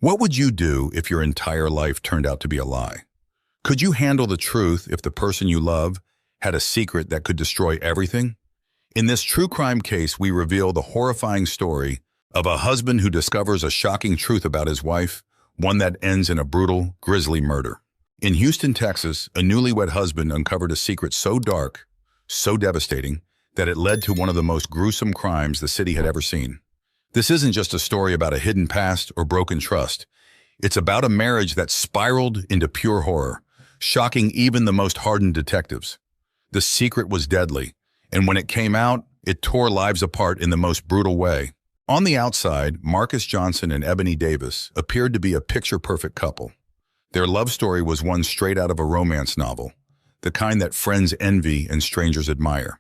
What would you do if your entire life turned out to be a lie? Could you handle the truth if the person you love had a secret that could destroy everything? In this true crime case, we reveal the horrifying story of a husband who discovers a shocking truth about his wife, one that ends in a brutal, grisly murder. In Houston, Texas, a newlywed husband uncovered a secret so dark, so devastating, that it led to one of the most gruesome crimes the city had ever seen. This isn't just a story about a hidden past or broken trust. It's about a marriage that spiraled into pure horror, shocking even the most hardened detectives. The secret was deadly, and when it came out, it tore lives apart in the most brutal way. On the outside, Marcus Johnson and Ebony Davis appeared to be a picture-perfect couple. Their love story was one straight out of a romance novel, the kind that friends envy and strangers admire.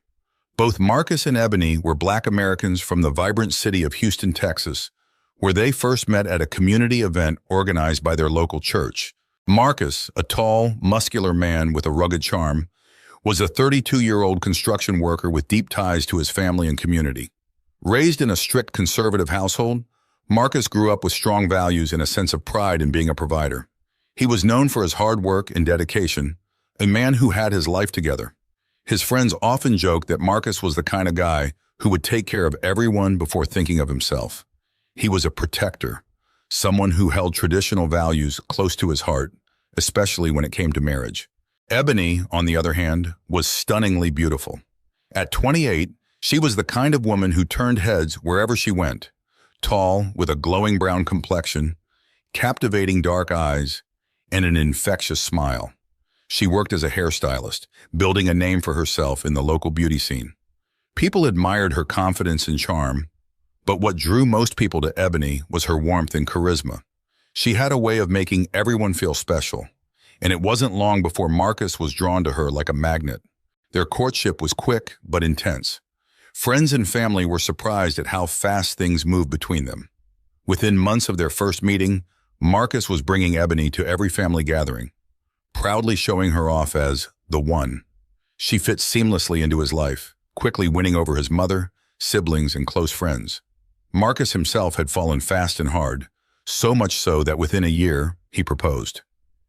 Both Marcus and Ebony were Black Americans from the vibrant city of Houston, Texas, where they first met at a community event organized by their local church. Marcus, a tall, muscular man with a rugged charm, was a 32-year-old construction worker with deep ties to his family and community. Raised in a strict conservative household, Marcus grew up with strong values and a sense of pride in being a provider. He was known for his hard work and dedication, a man who had his life together. His friends often joked that Marcus was the kind of guy who would take care of everyone before thinking of himself. He was a protector, someone who held traditional values close to his heart, especially when it came to marriage. Ebony, on the other hand, was stunningly beautiful. At 28, she was the kind of woman who turned heads wherever she went. Tall, with a glowing brown complexion, captivating dark eyes, and an infectious smile. She worked as a hairstylist, building a name for herself in the local beauty scene. People admired her confidence and charm, but what drew most people to Ebony was her warmth and charisma. She had a way of making everyone feel special, and it wasn't long before Marcus was drawn to her like a magnet. Their courtship was quick but intense. Friends and family were surprised at how fast things moved between them. Within months of their first meeting, Marcus was bringing Ebony to every family gathering, proudly showing her off as the one. She fit seamlessly into his life, quickly winning over his mother, siblings, and close friends. Marcus himself had fallen fast and hard, so much so that within a year, he proposed.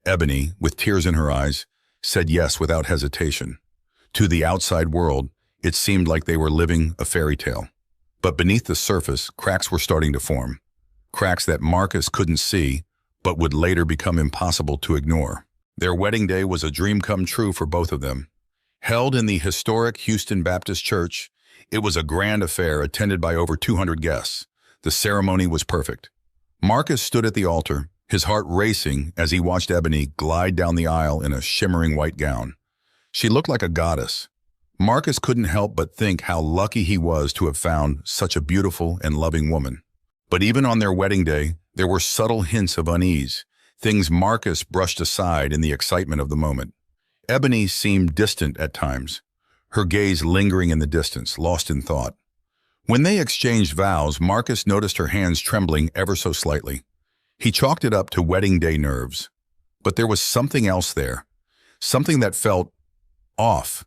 Ebony, with tears in her eyes, said yes without hesitation. To the outside world, it seemed like they were living a fairy tale. But beneath the surface, cracks were starting to form. Cracks that Marcus couldn't see, but would later become impossible to ignore. Their wedding day was a dream come true for both of them. Held in the historic Houston Baptist Church, it was a grand affair attended by over 200 guests. The ceremony was perfect. Marcus stood at the altar, his heart racing as he watched Ebony glide down the aisle in a shimmering white gown. She looked like a goddess. Marcus couldn't help but think how lucky he was to have found such a beautiful and loving woman. But even on their wedding day, there were subtle hints of unease, things Marcus brushed aside in the excitement of the moment. Ebony seemed distant at times, her gaze lingering in the distance, lost in thought. When they exchanged vows, Marcus noticed her hands trembling ever so slightly. He chalked it up to wedding day nerves. But there was something else there, something that felt off.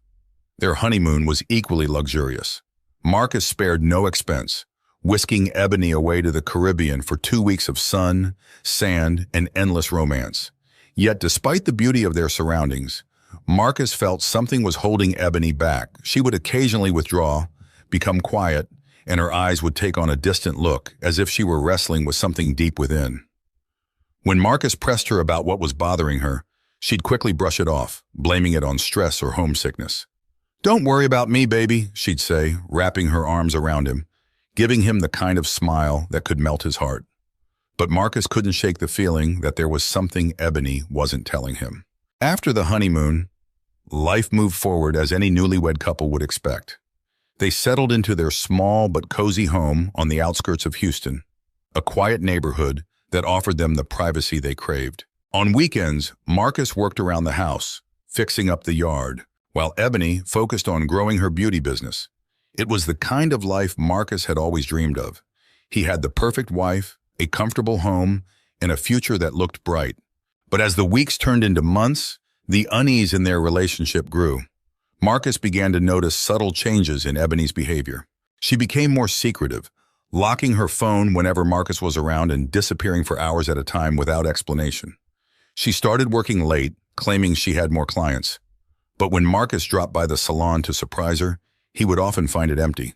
Their honeymoon was equally luxurious. Marcus spared no expense, whisking Ebony away to the Caribbean for 2 weeks of sun, sand, and endless romance. Yet despite the beauty of their surroundings, Marcus felt something was holding Ebony back. She would occasionally withdraw, become quiet, and her eyes would take on a distant look, as if she were wrestling with something deep within. When Marcus pressed her about what was bothering her, she'd quickly brush it off, blaming it on stress or homesickness. "Don't worry about me, baby," she'd say, wrapping her arms around him, giving him the kind of smile that could melt his heart. But Marcus couldn't shake the feeling that there was something Ebony wasn't telling him. After the honeymoon, life moved forward as any newlywed couple would expect. They settled into their small but cozy home on the outskirts of Houston, a quiet neighborhood that offered them the privacy they craved. On weekends, Marcus worked around the house, fixing up the yard, while Ebony focused on growing her beauty business. It was the kind of life Marcus had always dreamed of. He had the perfect wife, a comfortable home, and a future that looked bright. But as the weeks turned into months, the unease in their relationship grew. Marcus began to notice subtle changes in Ebony's behavior. She became more secretive, locking her phone whenever Marcus was around and disappearing for hours at a time without explanation. She started working late, claiming she had more clients. But when Marcus dropped by the salon to surprise her, he would often find it empty.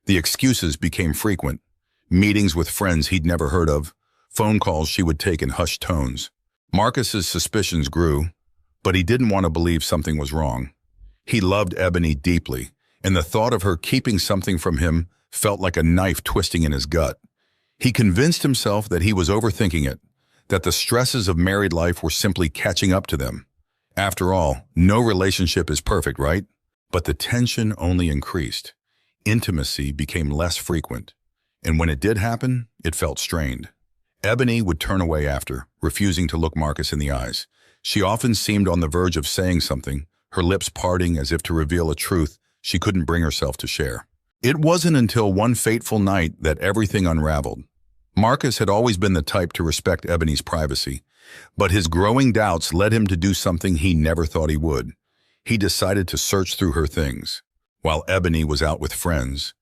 The excuses became frequent. Meetings with friends he'd never heard of, phone calls she would take in hushed tones. Marcus's suspicions grew, but he didn't want to believe something was wrong. He loved Ebony deeply, and the thought of her keeping something from him felt like a knife twisting in his gut. He convinced himself that he was overthinking it, that the stresses of married life were simply catching up to them. After all, no relationship is perfect, right? But the tension only increased. Intimacy became less frequent, and when it did happen, it felt strained. Ebony would turn away after, refusing to look Marcus in the eyes. She often seemed on the verge of saying something, her lips parting as if to reveal a truth she couldn't bring herself to share. It wasn't until one fateful night that everything unraveled. Marcus had always been the type to respect Ebony's privacy, but his growing doubts led him to do something he never thought he would. He decided to search through her things. While Ebony was out with friends,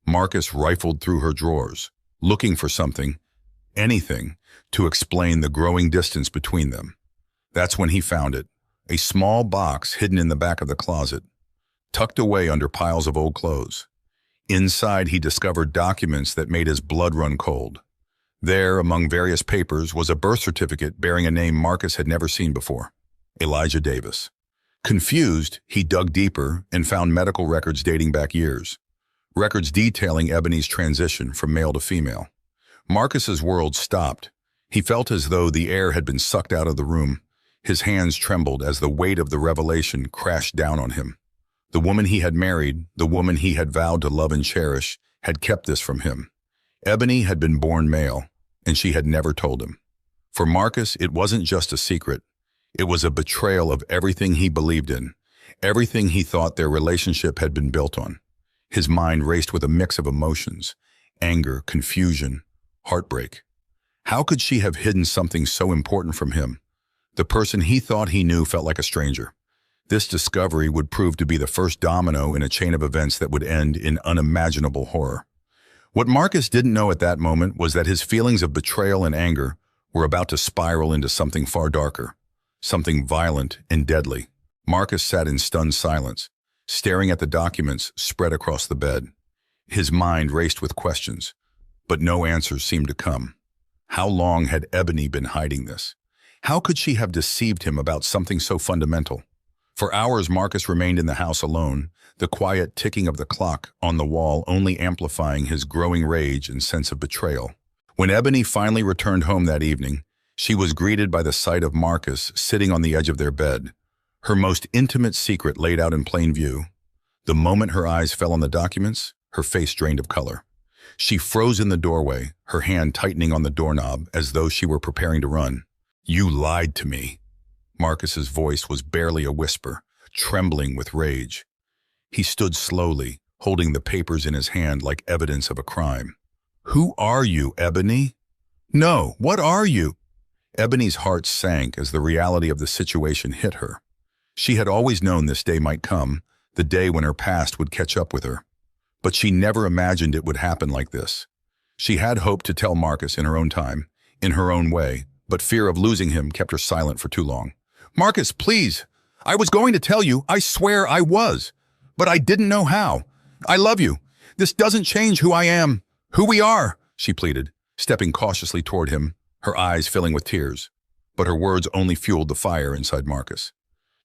Marcus rifled through her drawers, looking for something, anything, to explain the growing distance between them. That's when he found it, a small box hidden in the back of the closet, tucked away under piles of old clothes. Inside, he discovered documents that made his blood run cold. There, among various papers, was a birth certificate bearing a name Marcus had never seen before, Elijah Davis. Confused, he dug deeper and found medical records dating back years, records detailing Ebony's transition from male to female. Marcus's world stopped. He felt as though the air had been sucked out of the room. His hands trembled as the weight of the revelation crashed down on him. The woman he had married, the woman he had vowed to love and cherish, had kept this from him. Ebony had been born male, and she had never told him. For Marcus, it wasn't just a secret. It was a betrayal of everything he believed in, everything he thought their relationship had been built on. His mind raced with a mix of emotions, anger, confusion, heartbreak. How could she have hidden something so important from him? The person he thought he knew felt like a stranger. This discovery would prove to be the first domino in a chain of events that would end in unimaginable horror. What Marcus didn't know at that moment was that his feelings of betrayal and anger were about to spiral into something far darker, something violent and deadly. Marcus sat in stunned silence, staring at the documents spread across the bed. His mind raced with questions, but no answers seemed to come. How long had Ebony been hiding this? How could she have deceived him about something so fundamental? For hours, Marcus remained in the house alone, the quiet ticking of the clock on the wall only amplifying his growing rage and sense of betrayal. When Ebony finally returned home that evening, she was greeted by the sight of Marcus sitting on the edge of their bed, her most intimate secret laid out in plain view. The moment her eyes fell on the documents, her face drained of color. She froze in the doorway, her hand tightening on the doorknob as though she were preparing to run. "You lied to me." Marcus's voice was barely a whisper, trembling with rage. He stood slowly, holding the papers in his hand like evidence of a crime. "Who are you, Ebony?" "No, what are you?" Ebony's heart sank as the reality of the situation hit her. She had always known this day might come, the day when her past would catch up with her. But she never imagined it would happen like this. She had hoped to tell Marcus in her own time, in her own way, but fear of losing him kept her silent for too long. "Marcus, please. I was going to tell you, I swear I was. But I didn't know how. I love you. This doesn't change who I am, who we are," she pleaded, stepping cautiously toward him, her eyes filling with tears. But her words only fueled the fire inside Marcus.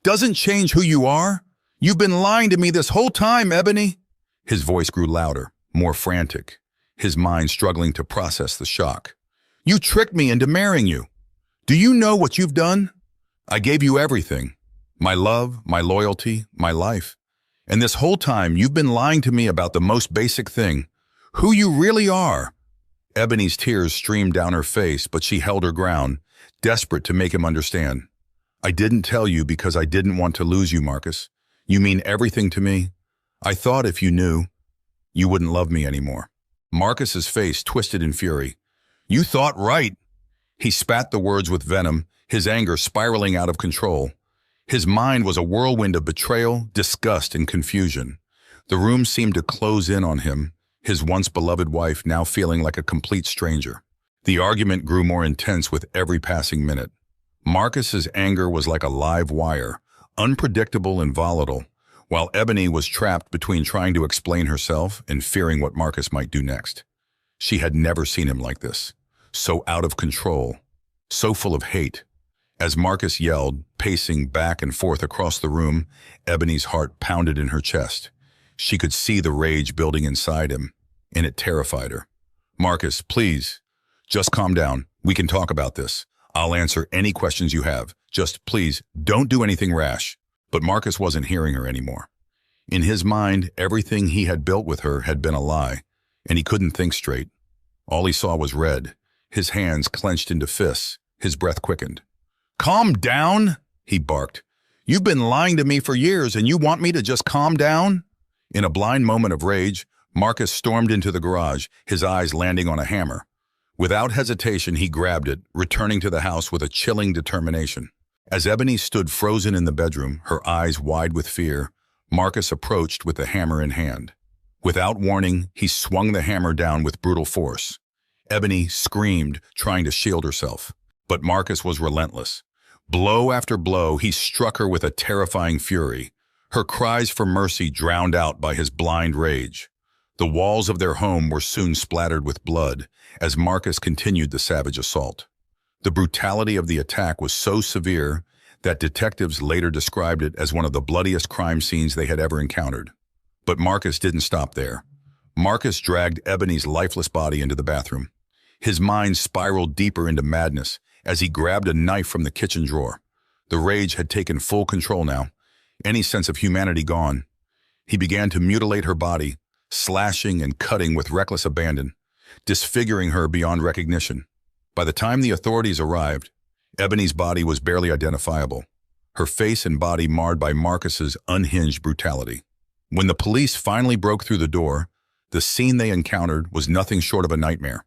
"Doesn't change who you are? You've been lying to me this whole time, Ebony." His voice grew louder, more frantic, his mind struggling to process the shock. "You tricked me into marrying you. Do you know what you've done? I gave you everything. My love, my loyalty, my life. And this whole time you've been lying to me about the most basic thing, who you really are." Ebony's tears streamed down her face, but she held her ground, desperate to make him understand. "I didn't tell you because I didn't want to lose you, Marcus. You mean everything to me. I thought if you knew, you wouldn't love me anymore." Marcus's face twisted in fury. "You thought right." He spat the words with venom, his anger spiraling out of control. His mind was a whirlwind of betrayal, disgust, and confusion. The room seemed to close in on him, his once beloved wife now feeling like a complete stranger. The argument grew more intense with every passing minute. Marcus's anger was like a live wire, unpredictable and volatile, while Ebony was trapped between trying to explain herself and fearing what Marcus might do next. She had never seen him like this, so out of control, so full of hate. As Marcus yelled, pacing back and forth across the room, Ebony's heart pounded in her chest. She could see the rage building inside him, and it terrified her. "Marcus, please, just calm down. We can talk about this. I'll answer any questions you have. Just please, don't do anything rash." But Marcus wasn't hearing her anymore. In his mind, everything he had built with her had been a lie, and he couldn't think straight. All he saw was red, his hands clenched into fists, his breath quickened. "Calm down," he barked. "You've been lying to me for years, and you want me to just calm down?" In a blind moment of rage, Marcus stormed into the garage, his eyes landing on a hammer. Without hesitation, he grabbed it, returning to the house with a chilling determination. As Ebony stood frozen in the bedroom, her eyes wide with fear, Marcus approached with the hammer in hand. Without warning, he swung the hammer down with brutal force. Ebony screamed, trying to shield herself. But Marcus was relentless. Blow after blow, he struck her with a terrifying fury. Her cries for mercy drowned out by his blind rage. The walls of their home were soon splattered with blood as Marcus continued the savage assault. The brutality of the attack was so severe that detectives later described it as one of the bloodiest crime scenes they had ever encountered. But Marcus didn't stop there. Marcus dragged Ebony's lifeless body into the bathroom. His mind spiraled deeper into madness as he grabbed a knife from the kitchen drawer. The rage had taken full control now, any sense of humanity gone. He began to mutilate her body, slashing and cutting with reckless abandon, disfiguring her beyond recognition. By the time the authorities arrived, Ebony's body was barely identifiable, her face and body marred by Marcus's unhinged brutality. When the police finally broke through the door, the scene they encountered was nothing short of a nightmare.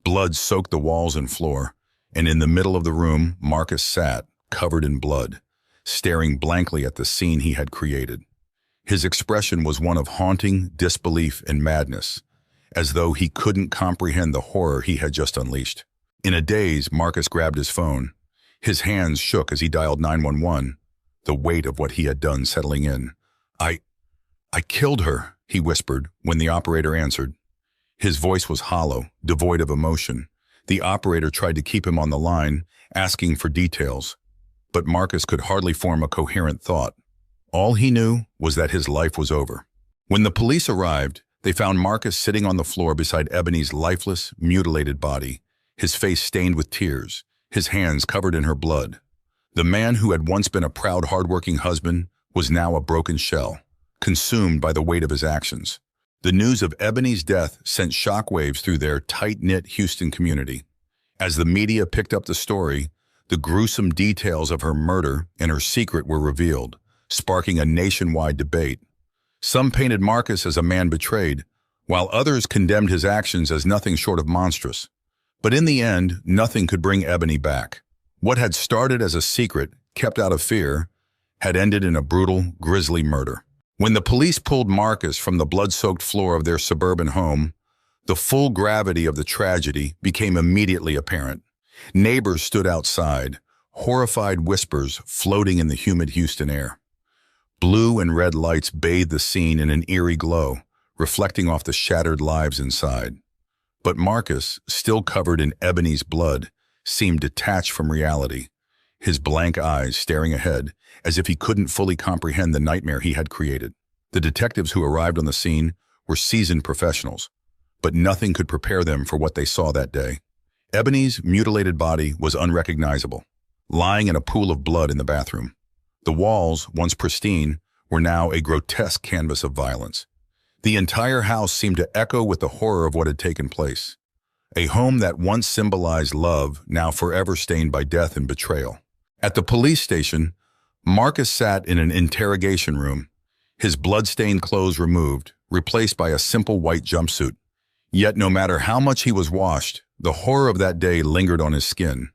Blood soaked the walls and floor, and in the middle of the room, Marcus sat, covered in blood, staring blankly at the scene he had created. His expression was one of haunting disbelief and madness, as though he couldn't comprehend the horror he had just unleashed. In a daze, Marcus grabbed his phone. His hands shook as he dialed 911, the weight of what he had done settling in. I killed her," he whispered when the operator answered. His voice was hollow, devoid of emotion. The operator tried to keep him on the line, asking for details. But Marcus could hardly form a coherent thought. All he knew was that his life was over. When the police arrived, they found Marcus sitting on the floor beside Ebony's lifeless, mutilated body, his face stained with tears, his hands covered in her blood. The man who had once been a proud, hard-working husband was now a broken shell, consumed by the weight of his actions. The news of Ebony's death sent shockwaves through their tight-knit Houston community. As the media picked up the story, the gruesome details of her murder and her secret were revealed, sparking a nationwide debate. Some painted Marcus as a man betrayed, while others condemned his actions as nothing short of monstrous. But in the end, nothing could bring Ebony back. What had started as a secret, kept out of fear, had ended in a brutal, grisly murder. When the police pulled Marcus from the blood-soaked floor of their suburban home, the full gravity of the tragedy became immediately apparent. Neighbors stood outside, horrified whispers floating in the humid Houston air. Blue and red lights bathed the scene in an eerie glow, reflecting off the shattered lives inside. But Marcus, still covered in Ebony's blood, seemed detached from reality, his blank eyes staring ahead, as if he couldn't fully comprehend the nightmare he had created. The detectives who arrived on the scene were seasoned professionals, but nothing could prepare them for what they saw that day. Ebony's mutilated body was unrecognizable, lying in a pool of blood in the bathroom. The walls, once pristine, were now a grotesque canvas of violence. The entire house seemed to echo with the horror of what had taken place. A home that once symbolized love, now forever stained by death and betrayal. At the police station, Marcus sat in an interrogation room, his blood-stained clothes removed, replaced by a simple white jumpsuit. Yet no matter how much he was washed, the horror of that day lingered on his skin.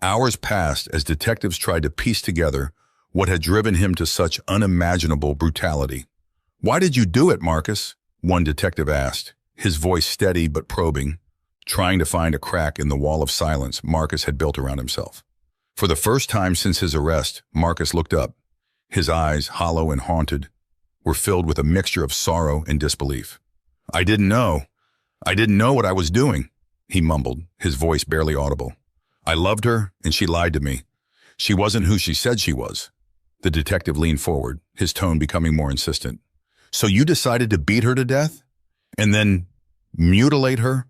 Hours passed as detectives tried to piece together what had driven him to such unimaginable brutality. "Why did you do it, Marcus?" one detective asked, his voice steady but probing, trying to find a crack in the wall of silence Marcus had built around himself. For the first time since his arrest, Marcus looked up. His eyes, hollow and haunted, were filled with a mixture of sorrow and disbelief. I didn't know what I was doing," he mumbled, his voice barely audible. "I loved her, and she lied to me. She wasn't who she said she was." The detective leaned forward, his tone becoming more insistent. "So you decided to beat her to death? And then mutilate her?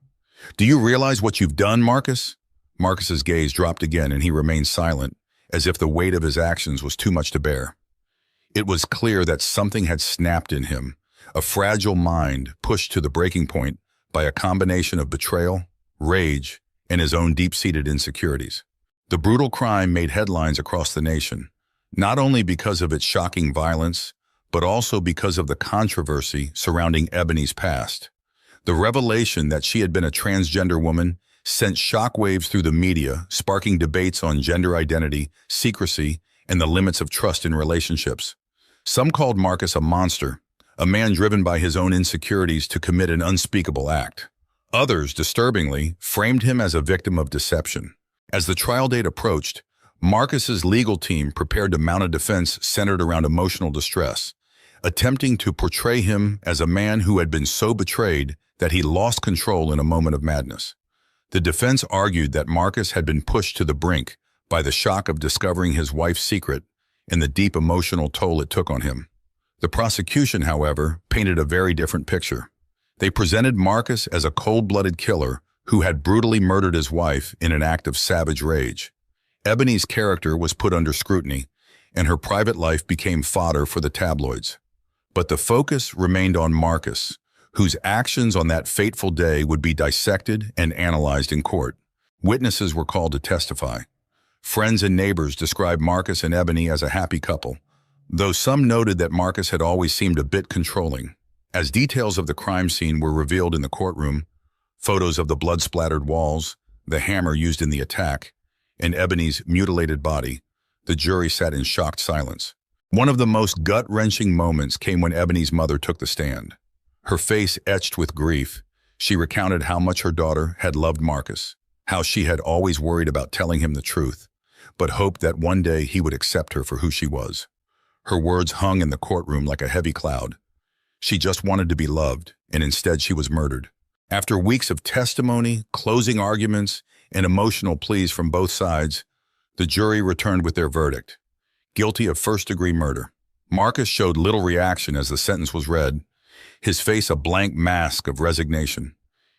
Do you realize what you've done, Marcus?" Marcus's gaze dropped again, and he remained silent, as if the weight of his actions was too much to bear. It was clear that something had snapped in him, a fragile mind pushed to the breaking point by a combination of betrayal, rage, and his own deep-seated insecurities. The brutal crime made headlines across the nation, not only because of its shocking violence, but also because of the controversy surrounding Ebony's past. The revelation that she had been a transgender woman sent shockwaves through the media, sparking debates on gender identity, secrecy, and the limits of trust in relationships. Some called Marcus a monster, a man driven by his own insecurities to commit an unspeakable act. Others, disturbingly, framed him as a victim of deception. As the trial date approached, Marcus's legal team prepared to mount a defense centered around emotional distress, attempting to portray him as a man who had been so betrayed that he lost control in a moment of madness. The defense argued that Marcus had been pushed to the brink by the shock of discovering his wife's secret and the deep emotional toll it took on him. The prosecution, however, painted a very different picture. They presented Marcus as a cold-blooded killer who had brutally murdered his wife in an act of savage rage. Ebony's character was put under scrutiny, and her private life became fodder for the tabloids. But the focus remained on Marcus, whose actions on that fateful day would be dissected and analyzed in court. Witnesses were called to testify. Friends and neighbors described Marcus and Ebony as a happy couple, though some noted that Marcus had always seemed a bit controlling. As details of the crime scene were revealed in the courtroom, photos of the blood-splattered walls, the hammer used in the attack, and Ebony's mutilated body, the jury sat in shocked silence. One of the most gut-wrenching moments came when Ebony's mother took the stand. Her face etched with grief, she recounted how much her daughter had loved Marcus, how she had always worried about telling him the truth, but hoped that one day he would accept her for who she was. Her words hung in the courtroom like a heavy cloud. She just wanted to be loved, and instead she was murdered. After weeks of testimony, closing arguments, and emotional pleas from both sides, the jury returned with their verdict: guilty of first-degree murder. Marcus showed little reaction as the sentence was read, his face a blank mask of resignation.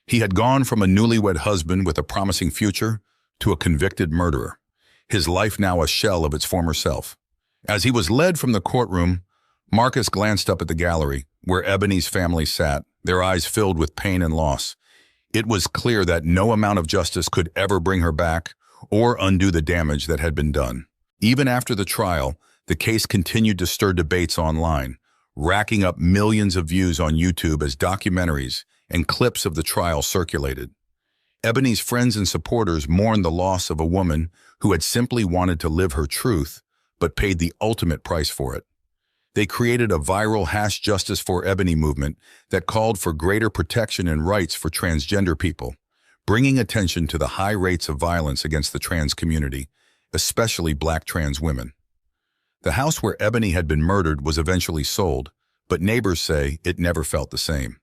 He had gone from a newlywed husband with a promising future to a convicted murderer, his life now a shell of its former self. As he was led from the courtroom, Marcus glanced up at the gallery, where Ebony's family sat, their eyes filled with pain and loss. It was clear that no amount of justice could ever bring her back or undo the damage that had been done. Even after the trial, the case continued to stir debates online, racking up millions of views on YouTube as documentaries and clips of the trial circulated. Ebony's friends and supporters mourned the loss of a woman who had simply wanted to live her truth, but paid the ultimate price for it. They created a viral #JusticeForEbony movement that called for greater protection and rights for transgender people, bringing attention to the high rates of violence against the trans community, especially Black trans women. The house where Ebony had been murdered was eventually sold, but neighbors say it never felt the same.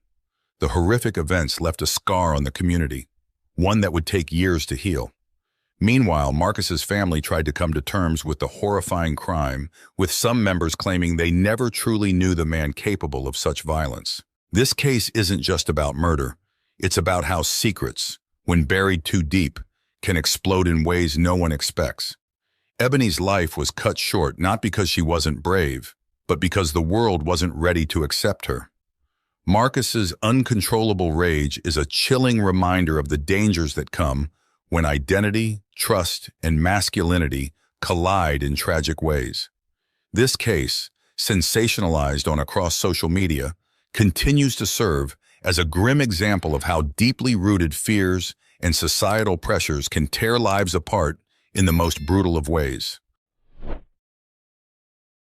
The horrific events left a scar on the community, one that would take years to heal. Meanwhile, Marcus's family tried to come to terms with the horrifying crime, with some members claiming they never truly knew the man capable of such violence. This case isn't just about murder. It's about how secrets, when buried too deep, can explode in ways no one expects. Ebony's life was cut short not because she wasn't brave, but because the world wasn't ready to accept her. Marcus's uncontrollable rage is a chilling reminder of the dangers that come when identity, trust, and masculinity collide in tragic ways. This case, sensationalized across social media, continues to serve as a grim example of how deeply rooted fears and societal pressures can tear lives apart in the most brutal of ways.